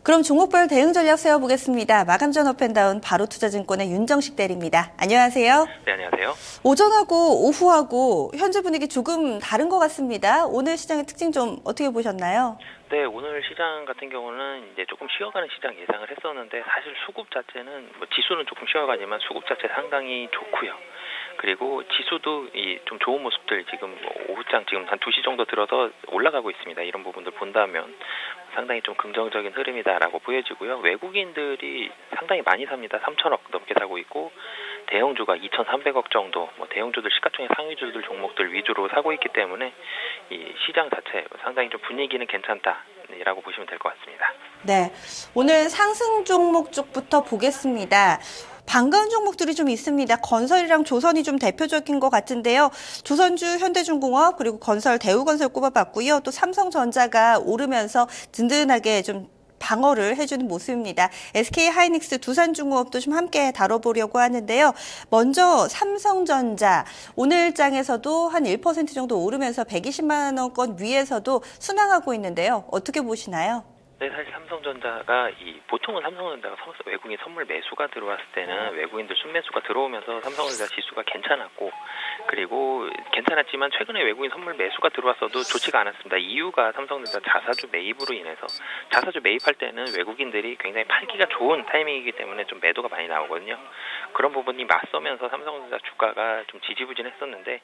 그럼 종목별 대응 전략 세워보겠습니다. 마감 전 업앤다운 바로투자증권의 윤정식 대리입니다. 안녕하세요. 네, 안녕하세요. 오전하고 오후하고 현재 분위기 조금 다른 것 같습니다. 오늘 시장의 특징 좀 어떻게 보셨나요? 네, 오늘 시장 같은 경우는 이제 조금 쉬어가는 시장 예상을 했었는데 사실 수급 자체는 지수는 조금 쉬어가지만 수급 자체 상당히 좋고요. 그리고 지수도 좀 좋은 모습들 지금 오후장 지금 한 2시 정도 들어서 올라가고 있습니다. 이런 부분들 본다면 상당히 좀 긍정적인 흐름이다라고 보여지고요. 외국인들이 상당히 많이 삽니다. 3천억 넘게 사고 있고 대형주가 2,300억 정도 대형주들 시가총액 상위주들 종목들 위주로 사고 있기 때문에 이 시장 자체 상당히 좀 분위기는 괜찮다라고 보시면 될 것 같습니다. 네, 오늘 상승 종목 쪽부터 보겠습니다. 반가운 종목들이 좀 있습니다. 건설이랑 조선이 좀 대표적인 것 같은데요. 조선주, 현대중공업, 그리고 건설, 대우건설 꼽아봤고요. 또 삼성전자가 오르면서 든든하게 좀 방어를 해주는 모습입니다. SK하이닉스, 두산중공업도 좀 함께 다뤄보려고 하는데요. 먼저 삼성전자, 오늘 장에서도 한 1% 정도 오르면서 120만 원권 위에서도 순항하고 있는데요. 어떻게 보시나요? 네, 사실 삼성전자가 보통은 삼성전자가 외국인 선물 매수가 들어왔을 때는 외국인들 순매수가 들어오면서 삼성전자 지수가 괜찮았고 그리고 괜찮았지만 최근에 외국인 선물 매수가 들어왔어도 좋지가 않았습니다. 이유가 삼성전자 자사주 매입으로 인해서 자사주 매입할 때는 외국인들이 굉장히 팔기가 좋은 타이밍이기 때문에 좀 매도가 많이 나오거든요. 그런 부분이 맞서면서 삼성전자 주가가 좀 지지부진했었는데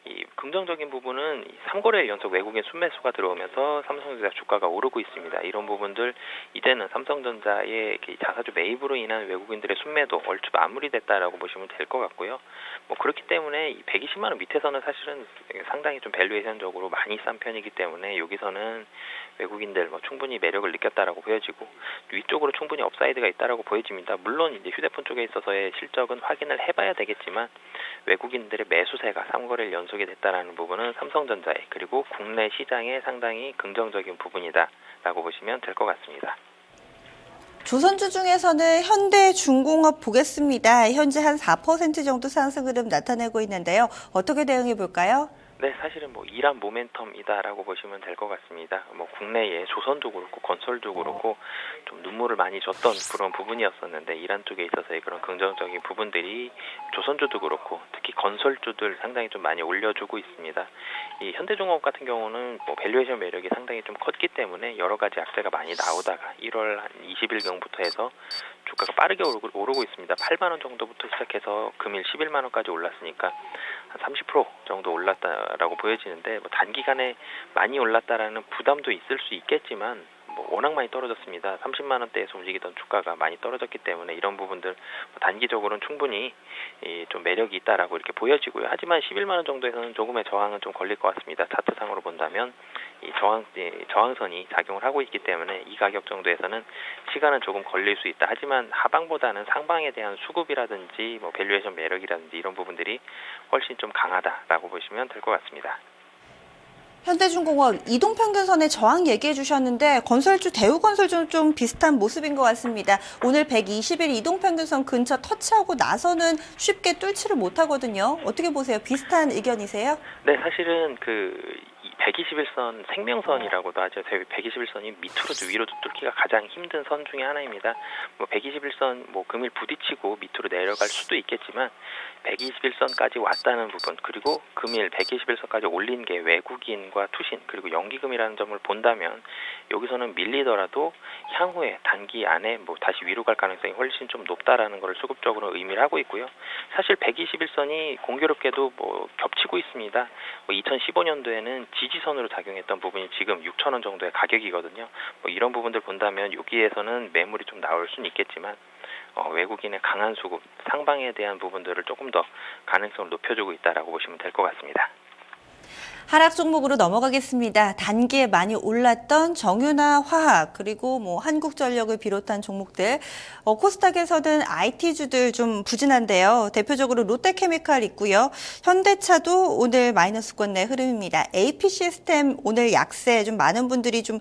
이 긍정적인 부분은 3거래일 연속 외국인 순매수가 들어오면서 삼성전자 주가가 오르고 있습니다. 이런 부분들 이제는 삼성전자의 자사주 매입으로 인한 외국인들의 순매도 얼추 마무리됐다라고 보시면 될 것 같고요. 그렇기 때문에 이 120만 원 밑에서는 사실은 상당히 좀 밸류에이션적으로 많이 싼 편이기 때문에 여기서는 외국인들 충분히 매력을 느꼈다라고 보여지고 위쪽으로 충분히 업사이드가 있다라고 보여집니다. 물론 이제 휴대폰 쪽에 있어서의 실적은 확인을 해봐야 되겠지만 외국인들의 매수세가 3거래일 연속이 됐다라는 부분은 삼성전자에 그리고 국내 시장에 상당히 긍정적인 부분이다라고 보시면 될 것 같습니다. 조선주 중에서는 현대중공업 보겠습니다. 현재 한 4% 정도 상승 흐름 나타내고 있는데요. 어떻게 대응해 볼까요? 네, 사실은 이란 모멘텀이다라고 보시면 될 것 같습니다. 국내에 조선도 그렇고 건설도 그렇고 좀 눈물을 많이 줬던 그런 부분이었었는데 이란 쪽에 있어서의 그런 긍정적인 부분들이 조선주도 그렇고 특히 건설주들 상당히 좀 많이 올려주고 있습니다. 이 현대중공업 같은 경우는 밸류에이션 매력이 상당히 좀 컸기 때문에 여러 가지 악재가 많이 나오다가 1월 한 20일경부터 해서 주가가 빠르게 오르고 있습니다. 8만 원 정도부터 시작해서 금일 11만 원까지 올랐으니까 한 30% 정도 올랐다라고 보여지는데 단기간에 많이 올랐다라는 부담도 있을 수 있겠지만 워낙 많이 떨어졌습니다. 30만 원대에서 움직이던 주가가 많이 떨어졌기 때문에 이런 부분들 단기적으로는 충분히 좀 매력이 있다라고 이렇게 보여지고요. 하지만 11만 원 정도에서는 조금의 저항은 좀 걸릴 것 같습니다. 차트상으로 본다면 이 저항선이 작용을 하고 있기 때문에 이 가격 정도에서는 시간은 조금 걸릴 수 있다. 하지만 하방보다는 상방에 대한 수급이라든지 밸류에이션 매력이라든지 이런 부분들이 훨씬 좀 강하다라고 보시면 될 것 같습니다. 현대중공업 이동평균선의 저항 얘기해 주셨는데 건설주, 대우건설주는 좀 비슷한 모습인 것 같습니다. 오늘 120일 이동평균선 근처 터치하고 나서는 쉽게 뚫지를 못하거든요. 어떻게 보세요? 비슷한 의견이세요? 네, 사실은 121선 생명선이라고도 하죠. 121선이 밑으로도 위로도 뚫기가 가장 힘든 선 중에 하나입니다. 121선 금일 부딪히고 밑으로 내려갈 수도 있겠지만 121선까지 왔다는 부분 그리고 금일 121선까지 올린 게 외국인과 투신 그리고 연기금이라는 점을 본다면 여기서는 밀리더라도 향후에 단기 안에 다시 위로 갈 가능성이 훨씬 좀 높다라는 것을 수급적으로 의미를 하고 있고요. 사실 121선이 공교롭게도 겹치고 있습니다. 2015년도에는 지지선으로 작용했던 부분이 지금 6천 원 정도의 가격이거든요. 이런 부분들 본다면 여기에서는 매물이 좀 나올 수는 있겠지만 외국인의 강한 수급, 상방에 대한 부분들을 조금 더 가능성을 높여주고 있다라고 보시면 될 것 같습니다. 하락 종목으로 넘어가겠습니다. 단기에 많이 올랐던 정유나 화학 그리고 한국전력을 비롯한 종목들 코스닥에서는 IT주들 좀 부진한데요. 대표적으로 롯데케미칼 있고요. 현대차도 오늘 마이너스권 내 흐름입니다. AP시스템 오늘 약세 좀 많은 분들이 좀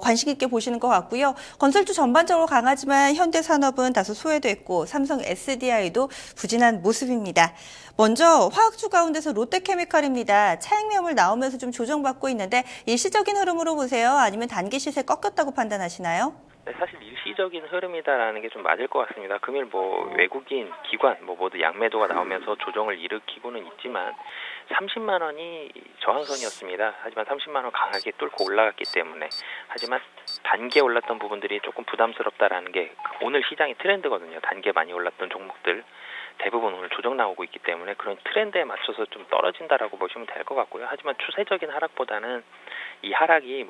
관심 있게 보시는 것 같고요. 건설주 전반적으로 강하지만 현대산업은 다소 소외됐고 삼성 SDI도 부진한 모습입니다. 먼저 화학주 가운데서 롯데케미칼입니다. 차익 매물 나오면서 좀 조정받고 있는데 일시적인 흐름으로 보세요? 아니면 단기 시세 꺾였다고 판단하시나요? 네, 사실 일시적인 흐름이다라는 게 좀 맞을 것 같습니다. 금일 외국인 기관 모두 양매도가 나오면서 조정을 일으키고는 있지만 30만 원이 저항선이었습니다. 하지만 30만 원 강하게 뚫고 올라갔기 때문에 하지만 단기에 올랐던 부분들이 조금 부담스럽다라는 게 오늘 시장의 트렌드거든요. 단기에 많이 올랐던 종목들 대부분 오늘 조정 나오고 있기 때문에 그런 트렌드에 맞춰서 좀 떨어진다라고 보시면 될 것 같고요. 하지만 추세적인 하락보다는 이 하락이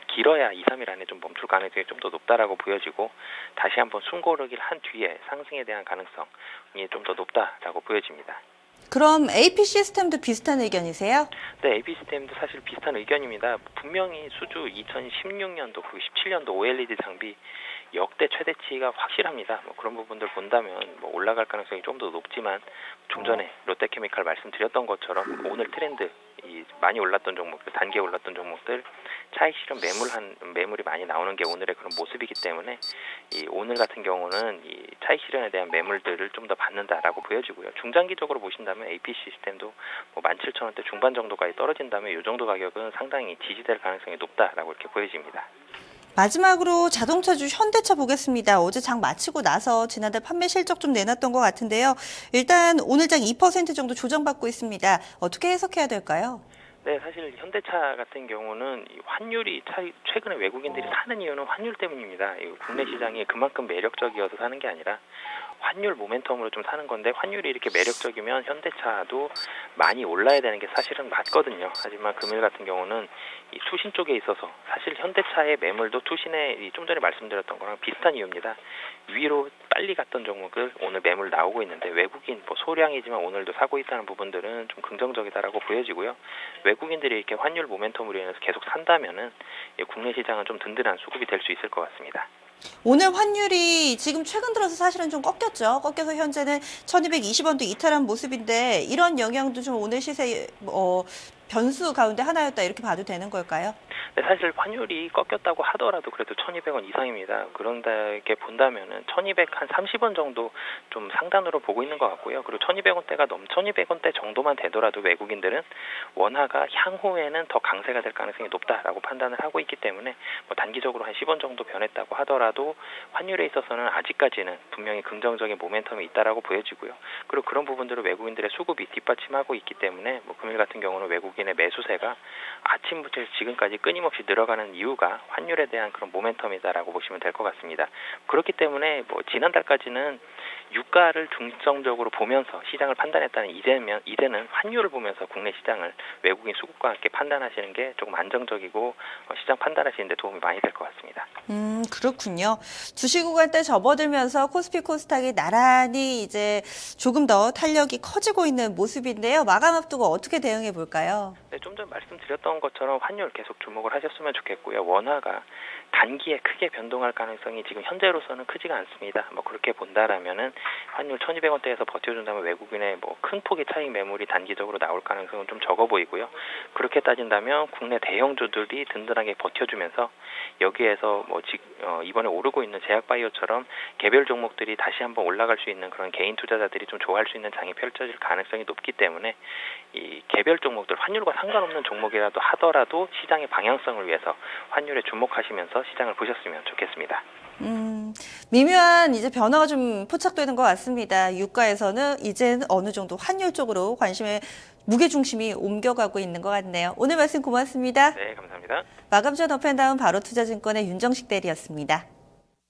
길어야 2, 3일 안에 좀 멈출 가능성이 좀 더 높다라고 보여지고 다시 한번 숨고르기를 한 뒤에 상승에 대한 가능성이 좀 더 높다라고 보여집니다. 그럼 AP 시스템도 비슷한 의견이세요? 네, AB시스템도 사실 비슷한 의견입니다. 분명히 수주 2016년도, 17년도 OLED 장비 역대 최대치가 확실합니다. 그런 부분들 본다면 올라갈 가능성이 좀 더 높지만 좀 전에 롯데케미칼 말씀드렸던 것처럼 오늘 트렌드 이 많이 올랐던 종목들, 단기에 올랐던 종목들 차익 실현 매물이 많이 나오는 게 오늘의 그런 모습이기 때문에 이 오늘 같은 경우는 이 차익 실현에 대한 매물들을 좀 더 받는다라고 보여지고요. 중장기적으로 보신다면 AP 시스템도 17,000원대 중반 정도까지 떨어진다면 이 정도 가격은 상당히 지지될 가능성이 높다라고 이렇게 보여집니다. 마지막으로 자동차주 현대차 보겠습니다. 어제 장 마치고 나서 지난달 판매 실적 좀 내놨던 것 같은데요. 일단 오늘 장 2% 정도 조정받고 있습니다. 어떻게 해석해야 될까요? 네, 사실 현대차 같은 경우는 이 환율이 최근에 외국인들이 사는 이유는 환율 때문입니다. 국내 시장이 그만큼 매력적이어서 사는 게 아니라 환율 모멘텀으로 좀 사는 건데 환율이 이렇게 매력적이면 현대차도 많이 올라야 되는 게 사실은 맞거든요. 하지만 금일 같은 경우는 이 투신 쪽에 있어서 사실 현대차의 매물도 투신에 좀 전에 말씀드렸던 거랑 비슷한 이유입니다. 위로 빨리 갔던 종목을 오늘 매물 나오고 있는데 외국인 소량이지만 오늘도 사고 있다는 부분들은 좀 긍정적이다라고 보여지고요. 외국인들이 이렇게 환율 모멘텀으로 인해서 계속 산다면은 국내 시장은 좀 든든한 수급이 될 수 있을 것 같습니다. 오늘 환율이 지금 최근 들어서 사실은 좀 꺾였죠. 꺾여서 현재는 1220원도 이탈한 모습인데 이런 영향도 좀 오늘 시세 변수 가운데 하나였다 이렇게 봐도 되는 걸까요? 네, 사실 환율이 꺾였다고 하더라도 그래도 1,200원 이상입니다. 그런데 본다면은 1,230원 정도 좀 상단으로 보고 있는 것 같고요. 그리고 1,200원대 정도만 되더라도 외국인들은 원화가 향후에는 더 강세가 될 가능성이 높다라고 판단을 하고 있기 때문에 단기적으로 한 10원 정도 변했다고 하더라도 환율에 있어서는 아직까지는 분명히 긍정적인 모멘텀이 있다라고 보여지고요. 그리고 그런 부분들을 외국인들의 수급이 뒷받침하고 있기 때문에 금일 같은 경우는 외국인의 매수세가 아침부터 지금까지 끊임없이 늘어가는 이유가 환율에 대한 그런 모멘텀이다라고 보시면 될 것 같습니다. 그렇기 때문에 지난달까지는 유가를 중점적으로 보면서 시장을 판단했다는 이제는 환율을 보면서 국내 시장을 외국인 수급과 함께 판단하시는 게 조금 안정적이고 시장 판단하시는 데 도움이 많이 될 것 같습니다. 그렇군요. 주식구간대 접어들면서 코스피 코스닥이 나란히 이제 조금 더 탄력이 커지고 있는 모습인데요. 마감 앞두고 어떻게 대응해 볼까요? 네, 좀 전 말씀드렸던 것처럼 환율 계속 주목을 하셨으면 좋겠고요. 원화가 단기에 크게 변동할 가능성이 지금 현재로서는 크지가 않습니다. 그렇게 본다라면은 환율 1,200원대에서 버텨준다면 외국인의 큰 폭의 차익 매물이 단기적으로 나올 가능성은 좀 적어 보이고요. 그렇게 따진다면 국내 대형주들이 든든하게 버텨주면서 여기에서 이번에 오르고 있는 제약바이오처럼 개별 종목들이 다시 한번 올라갈 수 있는 그런 개인 투자자들이 좀 좋아할 수 있는 장이 펼쳐질 가능성이 높기 때문에 이 개별 종목들 환율과 상관없는 종목이라도 하더라도 시장의 방향성을 위해서 환율에 주목하시면서 시장을 보셨으면 좋겠습니다. 미묘한 이제 변화가 좀 포착되는 것 같습니다. 유가에서는 이제는 어느 정도 환율 쪽으로 관심의 무게중심이 옮겨가고 있는 것 같네요. 오늘 말씀 고맙습니다. 네, 감사합니다. 마감 전 업앤다운 바로투자증권의 윤정식 대리였습니다.